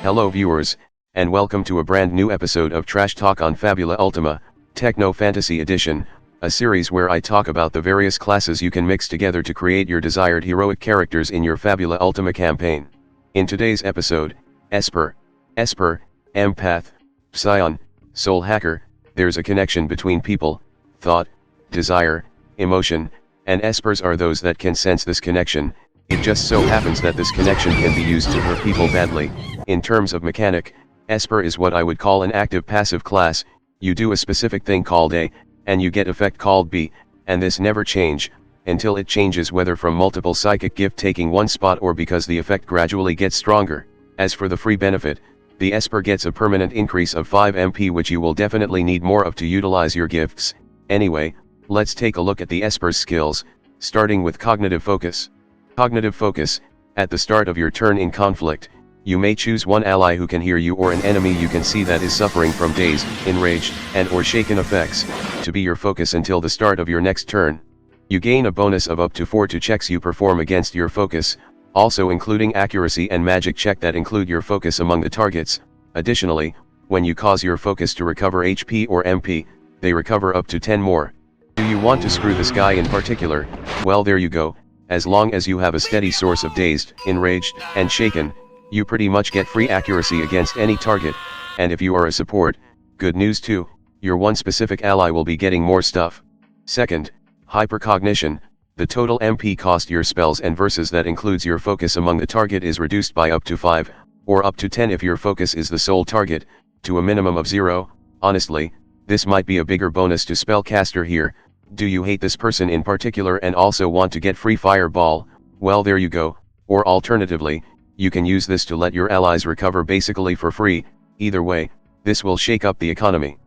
Hello viewers, and welcome to a brand new episode of Trashtalk on Fabula Ultima, Technofantasy Edition, a series where I talk about the various classes you can mix together to create your desired heroic characters in your Fabula Ultima campaign. In today's episode, Esper, Empath, Psion, Soul Hacker. There's a connection between people, thought, desire, emotion, and Espers are those that can sense this connection. It just so happens that this connection can be used to hurt people badly. In terms of mechanic, Esper is what I would call an active-passive class. You do a specific thing called A, and you get effect called B, and this never change, until it changes, whether from multiple psychic gift taking one spot or because the effect gradually gets stronger. As for the free benefit, the Esper gets a permanent increase of 5 MP, which you will definitely need more of to utilize your gifts. Anyway, let's take a look at the Esper's skills, starting with Cognitive Focus. Cognitive Focus. At the start of your turn in conflict, you may choose one ally who can hear you or an enemy you can see that is suffering from dazed, enraged, and/or shaken effects, to be your focus until the start of your next turn. You gain a bonus of up to 4 to checks you perform against your focus, also including accuracy and magic check that include your focus among the targets. Additionally, when you cause your focus to recover HP or MP, they recover up to 10 more. Do you want to screw this guy in particular? Well, there you go. As long as you have a steady source of dazed, enraged, and shaken, you pretty much get free accuracy against any target, and if you are a support, good news too, your one specific ally will be getting more stuff. Second, Hypercognition. The total MP cost your spells and verses that includes your focus among the target is reduced by up to 5, or up to 10 if your focus is the sole target, to a minimum of 0. Honestly, this might be a bigger bonus to spellcaster here. Do you hate this person in particular and also want to get free fireball? Well, there you go. Or alternatively, you can use this to let your allies recover basically for free. Either way, this will shake up the economy.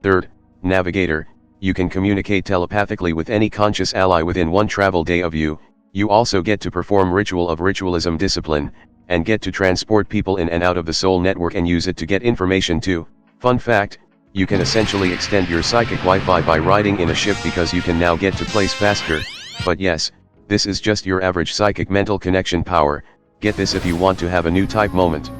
Third, Navigator. You can communicate telepathically with any conscious ally within one travel day of you. You also get to perform Ritual of Ritualism discipline, and get to transport people in and out of the soul network and use it to get information too. Fun fact, you can essentially extend your psychic Wi-Fi by riding in a ship because you can now get to place faster. But yes, this is just your average psychic mental connection power. Get this if you want to have a new type moment.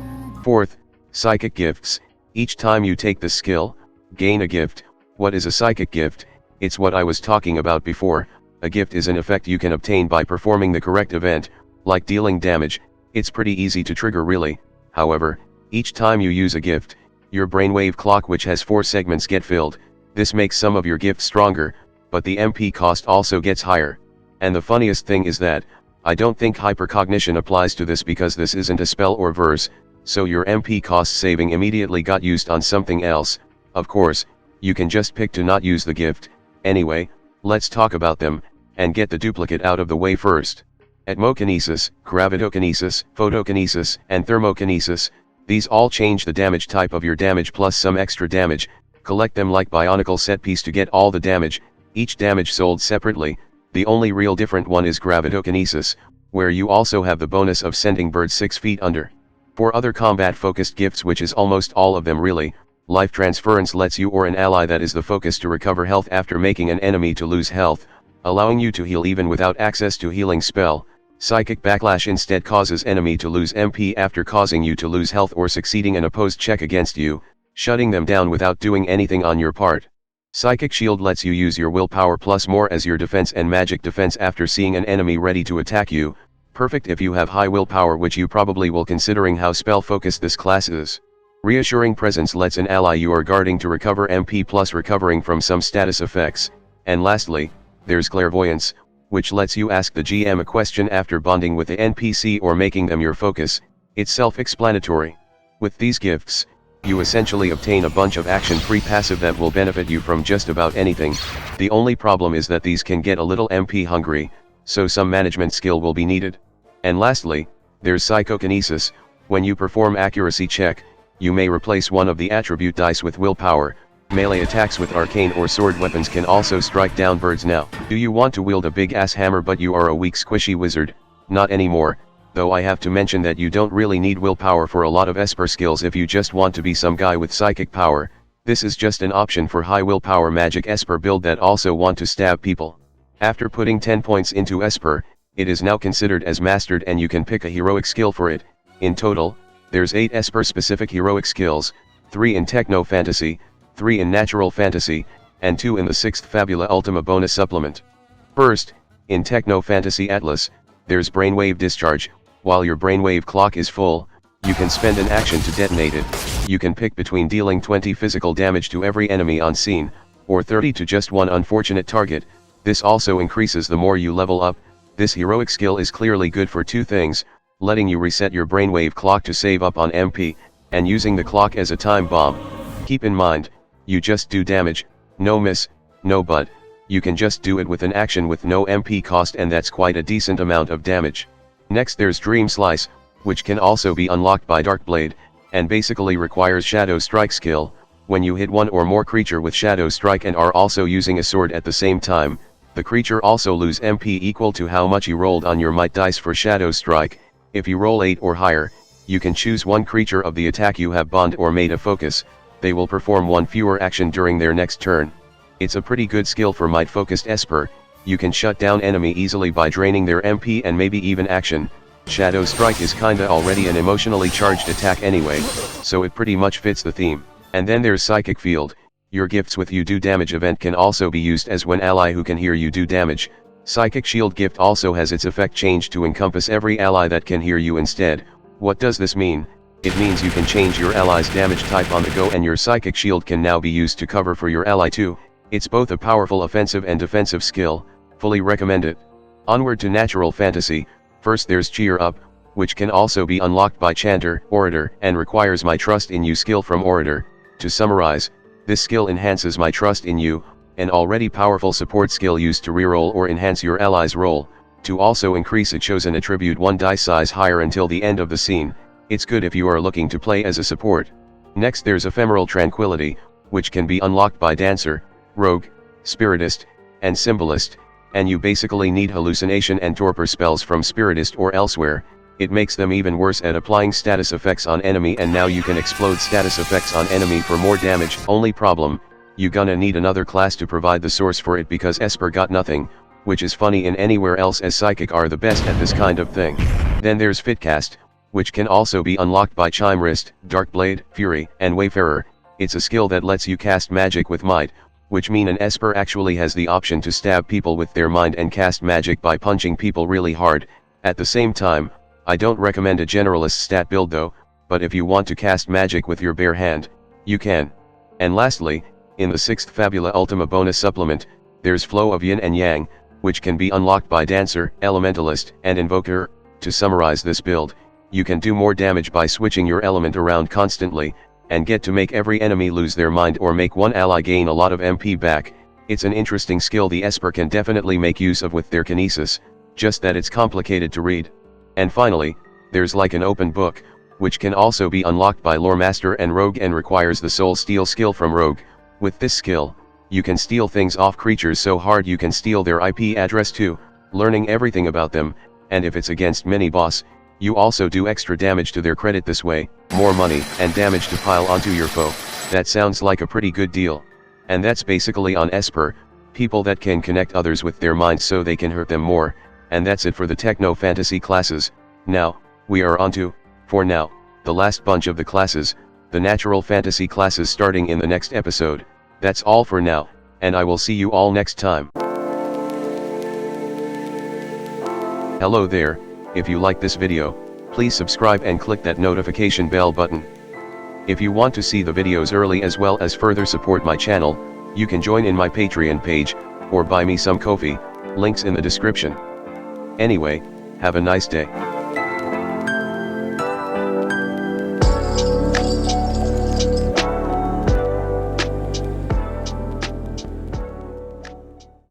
Fourth, Psychic Gifts. Each time you take this skill, gain a gift. What is a psychic gift? It's what I was talking about before. A gift is an effect you can obtain by performing the correct event, like dealing damage. It's pretty easy to trigger really. However, each time you use a gift, your brainwave clock, which has 4 segments, get filled. This makes some of your gifts stronger, but the MP cost also gets higher. And the funniest thing is that, I don't think hypercognition applies to this because this isn't a spell or verse, so your MP cost saving immediately got used on something else. Of course, you can just pick to not use the gift. Anyway, let's talk about them, and get the duplicate out of the way first. Atmokinesis, Gravitokinesis, Photokinesis, and Thermokinesis. These all change the damage type of your damage plus some extra damage. Collect them like Bionicle set piece to get all the damage, each damage sold separately. The only real different one is Gravitokinesis, where you also have the bonus of sending birds 6 feet under. For other combat focused gifts, which is almost all of them really, Life Transference lets you or an ally that is the focus to recover health after making an enemy to lose health, allowing you to heal even without access to healing spell. Psychic Backlash instead causes enemy to lose MP after causing you to lose health or succeeding an opposed check against you, shutting them down without doing anything on your part. Psychic Shield lets you use your willpower plus more as your defense and magic defense after seeing an enemy ready to attack you, perfect if you have high willpower, which you probably will considering how spell focused this class is. Reassuring Presence lets an ally you are guarding to recover MP plus recovering from some status effects. And lastly, there's Clairvoyance, which lets you ask the GM a question after bonding with the NPC or making them your focus. It's self-explanatory. With these gifts, you essentially obtain a bunch of action-free passive that will benefit you from just about anything. The only problem is that these can get a little MP hungry, so some management skill will be needed. And lastly, there's Psychokinesis. When you perform accuracy check, you may replace one of the attribute dice with willpower. Melee attacks with arcane or sword weapons can also strike down birds now. Do you want to wield a big ass hammer but you are a weak squishy wizard? Not anymore, though I have to mention that you don't really need willpower for a lot of Esper skills if you just want to be some guy with psychic power. This is just an option for high willpower magic Esper build that also want to stab people. After putting 10 points into Esper, it is now considered as mastered and you can pick a heroic skill for it. In total, There's 8 Esper specific heroic skills, 3 in Technofantasy, 3 in Natural Fantasy, and 2 in the 6th Fabula Ultima bonus supplement. First, in Technofantasy Atlas, there's Brainwave Discharge. While your brainwave clock is full, you can spend an action to detonate it. You can pick between dealing 20 physical damage to every enemy on scene, or 30 to just one unfortunate target. This also increases the more you level up. This heroic skill is clearly good for 2 things, letting you reset your brainwave clock to save up on MP, and using the clock as a time bomb. Keep in mind, you just do damage, no miss, no but. You can just do it with an action with no MP cost, and that's quite a decent amount of damage. Next there's Dream Slice, which can also be unlocked by Darkblade, and basically requires Shadow Strike skill. When you hit one or more creature with Shadow Strike and are also using a sword at the same time, the creature also lose MP equal to how much you rolled on your might dice for Shadow Strike. If you roll 8 or higher, you can choose one creature of the attack you have bond or made a focus. They will perform one fewer action during their next turn. It's a pretty good skill for might focused Esper. You can shut down enemy easily by draining their MP and maybe even action. Shadow Strike is kinda already an emotionally charged attack anyway, so it pretty much fits the theme. And then there's Psychic Field. Your gifts with You Do Damage event can also be used as one ally who can hear you do damage. Psychic Shield gift also has its effect changed to encompass every ally that can hear you instead. What does this mean? It means you can change your ally's damage type on the go, and your Psychic Shield can now be used to cover for your ally too. It's both a powerful offensive and defensive skill. Fully recommend it. Onward to Natural Fantasy. First there's Cheer Up, which can also be unlocked by Chanter, Orator, and requires My Trust in You skill from Orator. To summarize, this skill enhances My Trust in You, an already powerful support skill used to reroll or enhance your ally's roll, to also increase a chosen attribute 1 dice size higher until the end of the scene. It's good if you are looking to play as a support. Next there's Ephemeral Tranquility, which can be unlocked by Dancer, Rogue, Spiritist, and Symbolist, and you basically need hallucination and torpor spells from Spiritist or elsewhere. It makes them even worse at applying status effects on enemy, and now you can explode status effects on enemy for more damage. Only problem, you gonna need another class to provide the source for it because Esper got nothing, which is funny in anywhere else as Psychic are the best at this kind of thing. Then there's Fitcast, which can also be unlocked by Chimerist, Darkblade, Fury, and Wayfarer. It's a skill that lets you cast magic with might, which mean an Esper actually has the option to stab people with their mind and cast magic by punching people really hard. At the same time, I don't recommend a generalist stat build though, but if you want to cast magic with your bare hand, you can. And lastly, in the 6th Fabula Ultima bonus supplement, there's Flow of Yin and Yang, which can be unlocked by Dancer, Elementalist, and Invoker. To summarize this build, you can do more damage by switching your element around constantly, and get to make every enemy lose their mind or make one ally gain a lot of MP back. It's an interesting skill the Esper can definitely make use of with their Kinesis, just that it's complicated to read. And finally, there's Like an Open Book, which can also be unlocked by Loremaster and Rogue and requires the Soul Steal skill from Rogue. With this skill, you can steal things off creatures so hard you can steal their IP address too, learning everything about them, and if it's against mini-boss, you also do extra damage to their credit this way, more money and damage to pile onto your foe. That sounds like a pretty good deal. And that's basically on Esper, people that can connect others with their minds so they can hurt them more, and that's it for the Technofantasy classes. Now, we are onto, for now, the last bunch of the classes, the Natural Fantasy classes starting in the next episode. That's all for now, and I will see you all next time. Hello there, if you like this video, please subscribe and click that notification bell button. If you want to see the videos early as well as further support my channel, you can join in my Patreon page, or buy me some coffee, links in the description. Anyway, have a nice day.